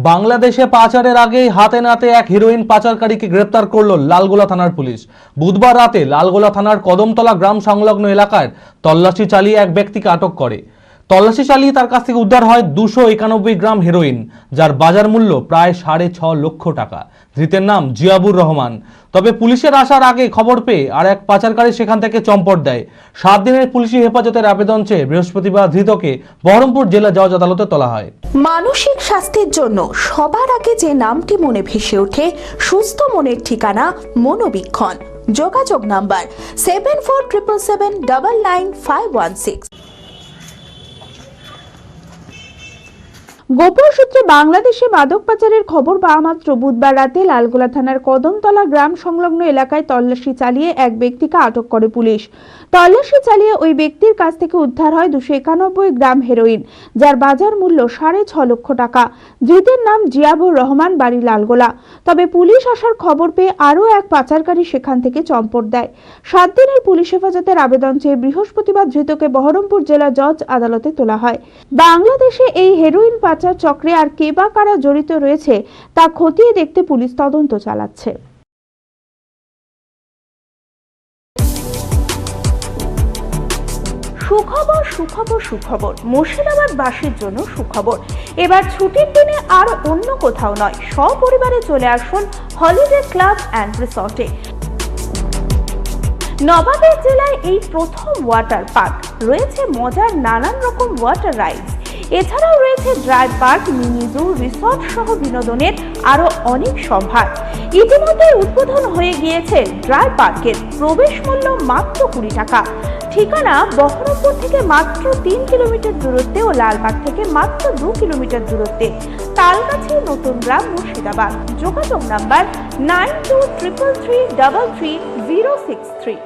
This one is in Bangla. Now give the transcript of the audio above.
বাংলাদেশে পাচারের আগেই হাতে নাতে এক হিরোইন পাচারকারীকে গ্রেপ্তার করল লালগোলা থানার পুলিশ। বুধবার রাতে লালগোলা থানার কদমতলা গ্রাম সংলগ্ন এলাকায় তল্লাশি চালিয়ে এক ব্যক্তিকে আটক করে। তল্লাশি চালিয়ে তার কাছ থেকে উদ্ধার হয় 291 গ্রাম হেরোইন, যার বাজার মূল্য প্রায় 6.5 লক্ষ টাকা। ধৃতের নাম জিয়াবুর রহমান। তবে পুলিশের আসার আগে খবর পেয়ে আর এক পাচারকারী সেখান থেকে চম্পট দেয়। 7 দিনের পুলিশি হেফাজতের আবেদন চেয়ে বৃহস্পতিবার ধৃতকে বহরমপুর জেলা জজ আদালতে তোলা হয়। মানসিক স্বাস্থ্যের জন্য সবার আগে যে নামটি মনে ভেসে ওঠে, সুস্থ মনের ঠিকানা মনোবীক্ষণ। যোগাযোগ নাম্বার 7477799516। গোপন সূত্রে বাংলাদেশে মাদক পাচারের খবর পাওয়া মাত্র বুধবার রাতে লালগোলা থানার কদমতলা গ্রাম সংলগ্ন এলাকায় তল্লাশি চালিয়ে এক ব্যক্তিকে আটক করে পুলিশ। তল্লাশি চালিয়ে ওই ব্যক্তির কাছ থেকে উদ্ধার হয় 291 গ্রাম হেরোইন, যার বাজার মূল্য 6.5 লক্ষ টাকা। ধৃতের নাম জিয়াবুর রহমান, বাড়ি লালগোলা। তবে পুলিশ আসার খবর পেয়ে আরও এক পাচারকারী সেখান থেকে চম্পট দেয়। 7 দিনের পুলিশ হেফাজতের আবেদন চেয়ে বৃহস্পতিবার ধৃতকে বহরমপুর জেলা জজ আদালতে তোলা হয়। বাংলাদেশে এই হেরোইন পাচার চক্রে আর কে বা কারা জড়িত রয়েছে তা খতিয়ে দেখতে পুলিশ তদন্ত চালাচ্ছে। সুখবর সুখবর সুখবর, মুর্শিদাবাদবাসীর জন্য সুখবর। এবার ছুটির দিনে আর অন্য কোথাও নয়, সপরিবারে চলে আসুন হলিডে ক্লাব অ্যান্ড রিসর্টে। নবাবের জেলায় এই প্রথম ওয়াটার পার্ক, রয়েছে মজার নানান রকম ওয়াটার রাইডস। এছাড়াও রয়েছে dry park, mini zoo, resort সহ বিনোদনের আরো অনেক সম্ভার। ইতিমধ্যে উদ্বোধন হয়ে গিয়েছে ড্রাই পার্কের প্রবেশ মূল্য মাত্র 20 টাকা। ঠিকানা বহরমপুর থেকে মাত্র 3 কিলোমিটার দূরত্বে ও লালবাগ থেকে মাত্র 2 কিলোমিটার দূরত্বে। তালগাছি, নতুন গ্রাম, মুর্শিদাবাদ। যোগাযোগ নাম্বার 9233333063।